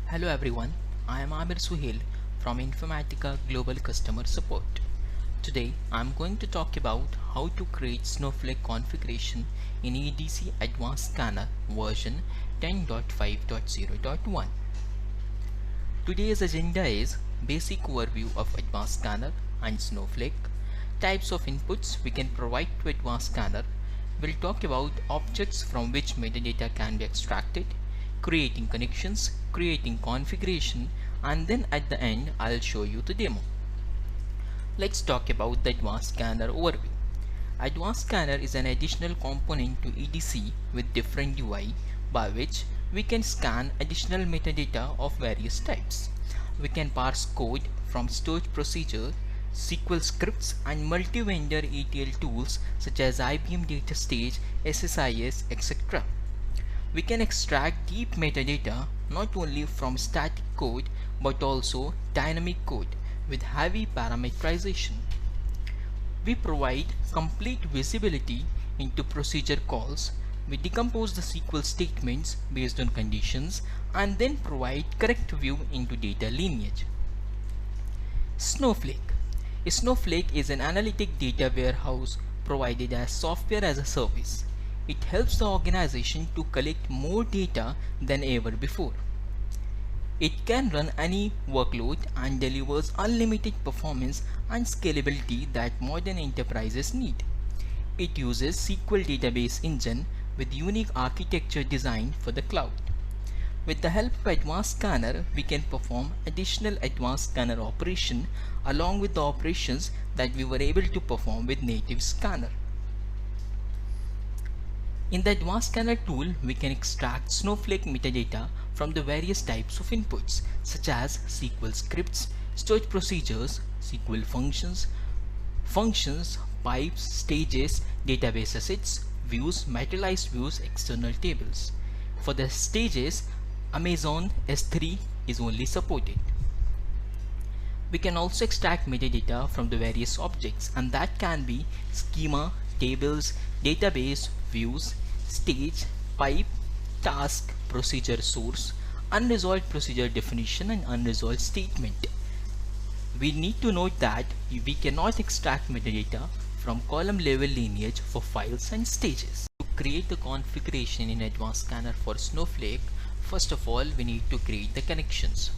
Hello everyone, I am Amir Suhail from Informatica Global Customer Support. Today I am going to talk about how to create Snowflake configuration in EDC Advanced Scanner version 10.5.0.1. Today's agenda is basic overview of Advanced Scanner and Snowflake, types of inputs we can provide to Advanced Scanner. We'll talk about objects from which metadata can be extracted, creating connections, creating configuration, and then at the end I'll show you the demo. Let's talk about the Advanced Scanner overview. Advanced Scanner is an additional component to EDC with different UI by which we can scan additional metadata of various types. We can parse code from storage procedure, SQL scripts, and multi-vendor ETL tools such as IBM DataStage, SSIS, etc. We can extract deep metadata not only from static code but also dynamic code with heavy parameterization. We provide complete visibility into procedure calls. We decompose the SQL statements based on conditions and then provide correct view into data lineage. Snowflake. Snowflake is an analytic data warehouse provided as software as a service. It helps the organization to collect more data than ever before. It can run any workload and delivers unlimited performance and scalability that modern enterprises need. It uses SQL database engine with unique architecture designed for the cloud. With the help of Advanced Scanner, we can perform additional Advanced Scanner operation along with the operations that we were able to perform with native scanner. In the Advanced Scanner tool, we can extract Snowflake metadata from the various types of inputs such as SQL scripts, storage procedures, SQL functions, pipes, stages, database assets, views, materialized views, external tables. For the stages, Amazon S3 is only supported. We can also extract metadata from the various objects, and that can be schema, tables, database, views, stage, pipe, task, procedure source, unresolved procedure definition, and unresolved statement. We need to note that we cannot extract metadata from column level lineage for files and stages. To create the configuration in Advanced Scanner for Snowflake, first of all we need to create the connections,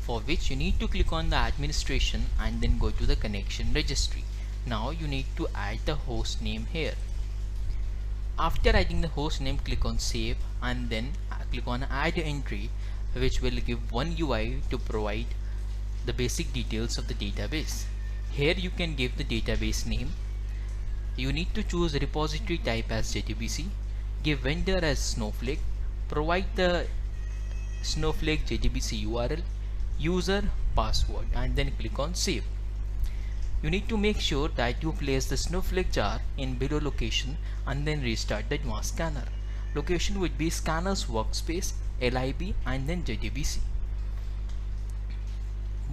for which you need to click on the administration and then go to the connection registry. Now you need to add the host name here. After adding the host name, click on save and then click on add entry, which will give one UI to provide the basic details of the database. Here you can give the database name. You need to choose repository type as JDBC, give vendor as Snowflake, provide the Snowflake JDBC URL, user, password, and then click on save. You need to make sure that you place the Snowflake jar in below location and then restart the Advanced Scanner. Location would be Scanner's workspace, LIB, and then JDBC.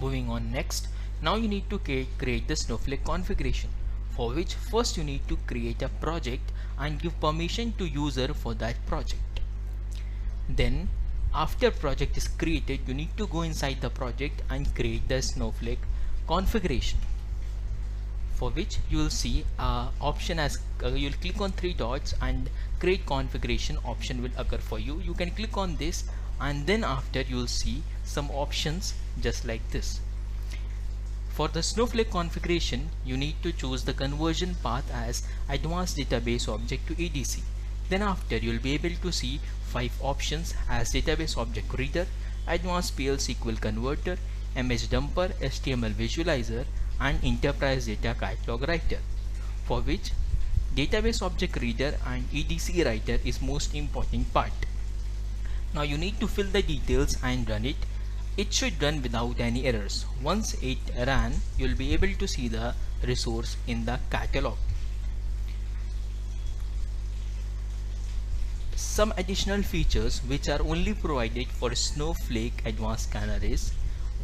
Moving on next, now you need to create the Snowflake configuration, for which first you need to create a project and give permission to user for that project. Then after project is created, you need to go inside the project and create the Snowflake configuration, for which you will see option as you'll click on three dots and create configuration option will occur for you. You can click on this and then after you'll see some options just like this. For the Snowflake configuration, you need to choose the conversion path as advanced database object to EDC. Then after you'll be able to see 5 options as database object reader, advanced PL SQL converter, image dumper, HTML visualizer, and enterprise data catalog writer, for which database object reader and EDC writer is most important part. Now you need to fill the details and run it. It should run without any errors. Once it ran, you'll be able to see the resource in the catalog. Some additional features which are only provided for Snowflake Advanced Scanner is,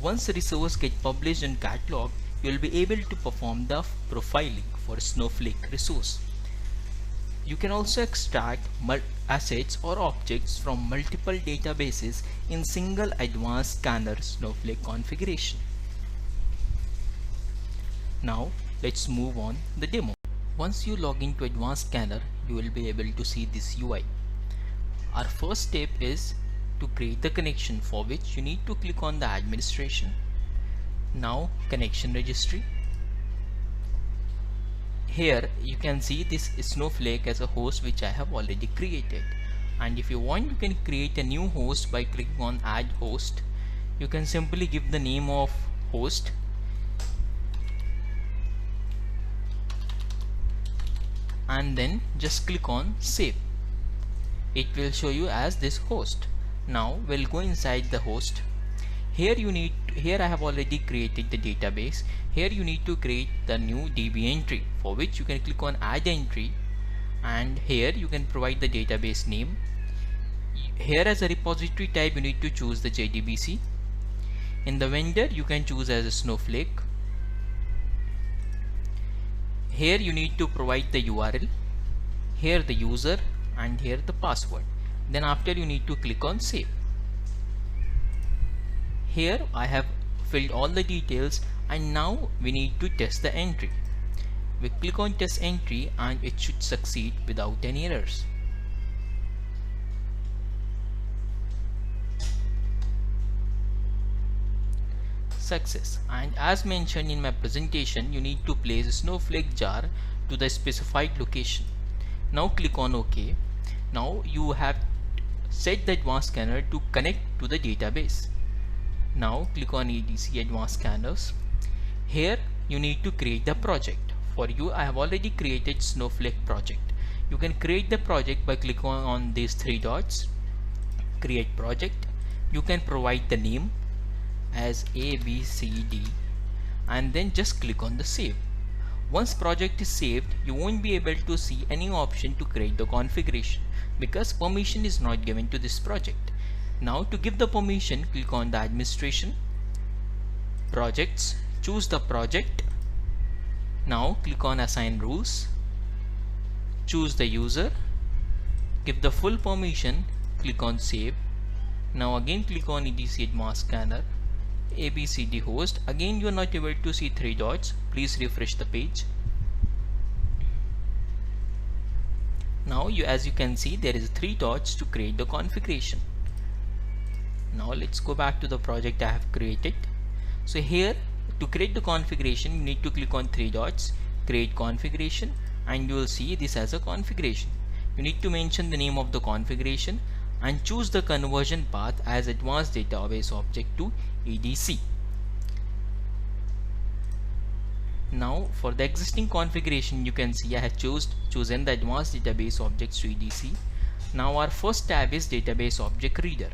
once resource get published in catalog, you will be able to perform the profiling for Snowflake resource. You can also extract assets or objects from multiple databases in single advanced scanner Snowflake configuration. Now let's move on the demo. Once you log into Advanced Scanner, you will be able to see this UI. Our first step is to create the connection, for which you need to click on the administration. Now connection registry. Here you can see this Snowflake as a host which I have already created, and if you want you can create a new host by clicking on add host. You can simply give the name of host and then just click on save. It will show you as this host. Now we'll go inside the host. Here I have already created the database. Here you need to create the new DB entry, for which you can click on add entry, and here you can provide the database name. Here as a repository type you need to choose the JDBC. In the vendor you can choose as a Snowflake. Here you need to provide the URL, here the user, and here the password. Then after you need to click on save. Here I have filled all the details, and now we need to test the entry. We click on test entry and it should succeed without any errors. Success. And as mentioned in my presentation, you need to place a Snowflake jar to the specified location. Now click on OK. Now you have set the Advanced Scanner to connect to the database. Now click on EDC Advanced Scanners. Here you need to create the project. For you, I have already created Snowflake project. You can create the project by clicking on these three dots, create project. You can provide the name as ABCD and then just click on the save. Once project is saved, you won't be able to see any option to create the configuration because permission is not given to this project. Now to give the permission, click on the administration, projects, choose the project. Now click on assign rules, choose the user, give the full permission, click on save. Now again click on EDC Advanced Scanner, ABCD host. Again you are not able to see three dots. Please refresh the page. Now as you can see, there is three dots to create the configuration. Now let's go back to the project I have created. So here to create the configuration, you need to click on three dots, create configuration, and you will see this as a configuration. You need to mention the name of the configuration and choose the conversion path as Advanced Database Object to EDC. Now for the existing configuration, you can see I have chosen the Advanced Database Objects to EDC. Now our first tab is Database Object Reader.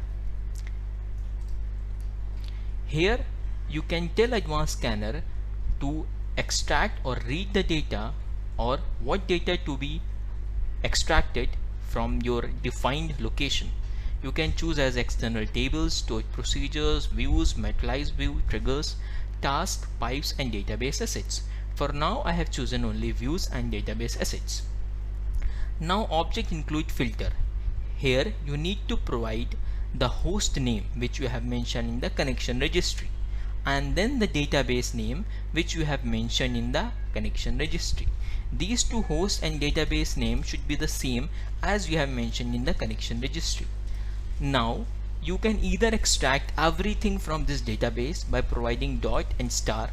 Here you can tell Advanced Scanner to extract or read the data or what data to be extracted from your defined location. You can choose as external tables, stored procedures, views, materialized view, triggers, tasks, pipes, and database assets. For now I have chosen only views and database assets. Now object include filter. Here you need to provide the host name which you have mentioned in the connection registry, and then the database name which you have mentioned in the connection registry. These two host and database name should be the same as you have mentioned in the connection registry. Now you can either extract everything from this database by providing dot and star,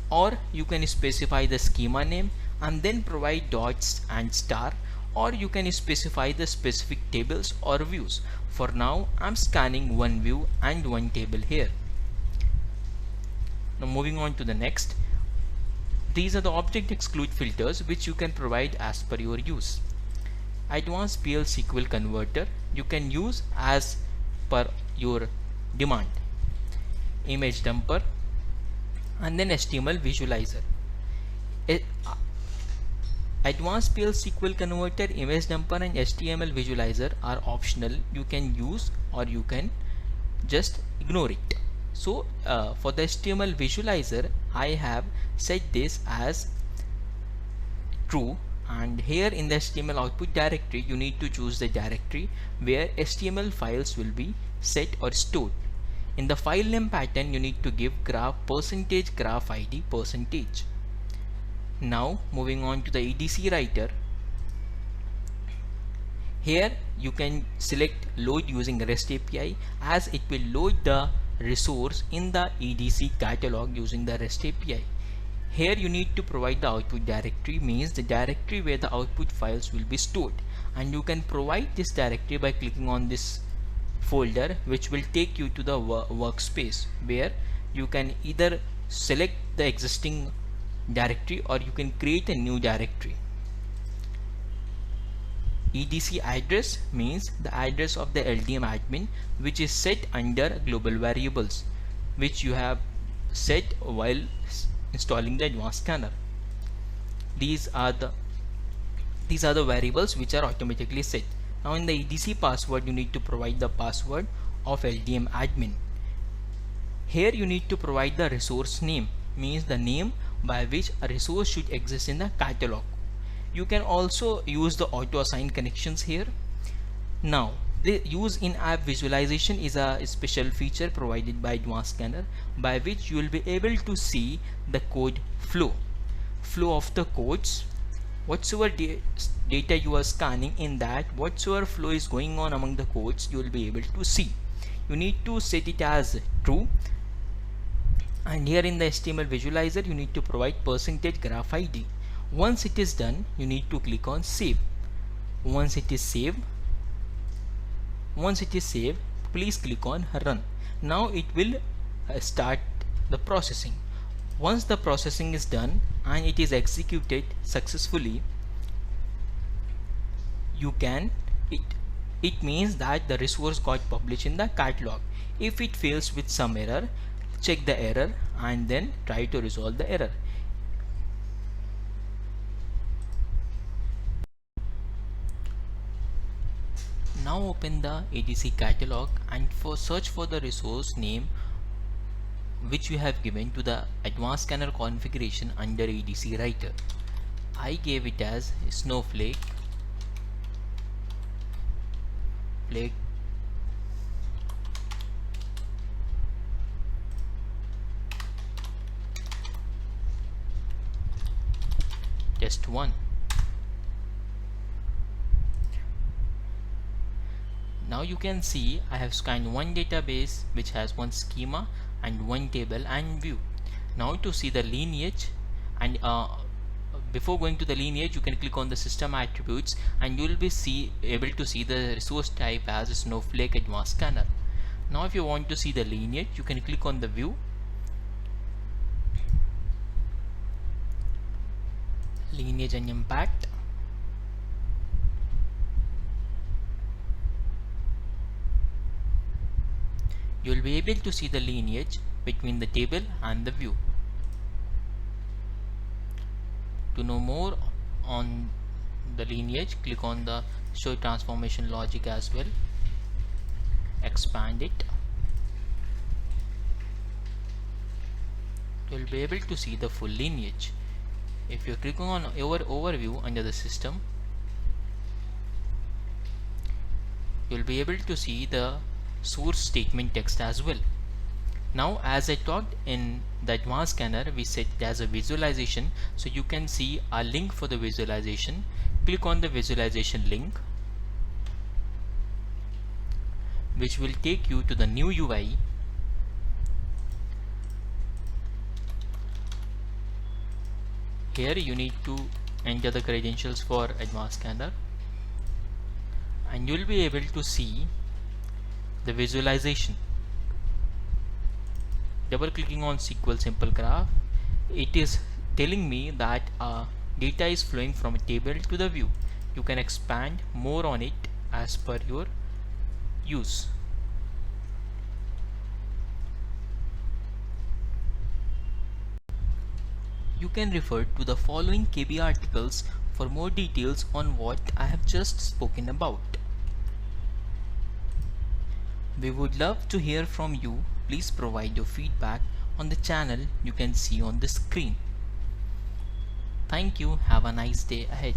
or you can specify the schema name and then provide dots and star, or you can specify the specific tables or views. For now I'm scanning one view and one table here. Now moving on to the next. These are the object exclude filters which you can provide as per your use. Advanced PL SQL converter you can use as per your demand. Image dumper and then HTML visualizer. Advanced PL SQL converter, image dumper, and HTML visualizer are optional. You can use or you can just ignore it. So for the HTML visualizer I have set this as true, and here in the HTML output directory you need to choose the directory where HTML files will be set or stored. In the file name pattern you need to give graph %graph id %. Now moving on to the EDC writer. Here you can select load using REST API, as it will load the resource in the EDC catalog using the REST API. Here you need to provide the output directory, means the directory where the output files will be stored, and you can provide this directory by clicking on this folder, which will take you to the workspace where you can either select the existing directory or you can create a new directory. EDC address means the address of the LDM admin, which is set under global variables, which you have set while installing the Advanced Scanner. These are the variables which are automatically set. Now in the EDC password you need to provide the password of LDM admin. Here you need to provide the resource name, means the name by which a resource should exist in the catalog. You can also use the auto assign connections here. Now the use in-app visualization is a special feature provided by Advanced Scanner, by which you will be able to see the code flow of the codes. Whatsoever data you are scanning, in that whatsoever flow is going on among the codes, you will be able to see. You need to set it as true, and here in the HTML visualizer you need to provide %graph id. Once it is done, you need to click on save. Once it is saved, please click on run. Now it will start the processing. Once the processing is done and it is executed successfully, it means that the resource got published in the catalog. If it fails with some error, check the error and then try to resolve the error. Now open the EDC catalog and search for the resource name which you have given to the Advanced Scanner configuration under EDC writer. I gave it as Snowflake test 1. Now you can see I have scanned one database which has one schema and one table and view. Now to see the lineage, and before going to the lineage you can click on the system attributes and you will be able to see the resource type as Snowflake Advanced Scanner. Now if you want to see the lineage, you can click on the view, lineage and impact. You will be able to see the lineage between the table and the view. To know more on the lineage, click on the show transformation logic as well. Expand it. You will be able to see the full lineage. If you click on overview under the system, you will be able to see the source statement text as well. Now as I talked in the Advanced Scanner, we set it as a visualization, so you can see a link for the visualization. Click on the visualization link, which will take you to the new UI. Here you need to enter the credentials for Advanced Scanner and you will be able to see the visualization. Double clicking on SQL Simple Graph, it is telling me that data is flowing from a table to the view. You can expand more on it as per your use. You can refer to the following KB articles for more details on what I have just spoken about. We would love to hear from you. Please provide your feedback on the channel you can see on the screen. Thank you. Have a nice day ahead.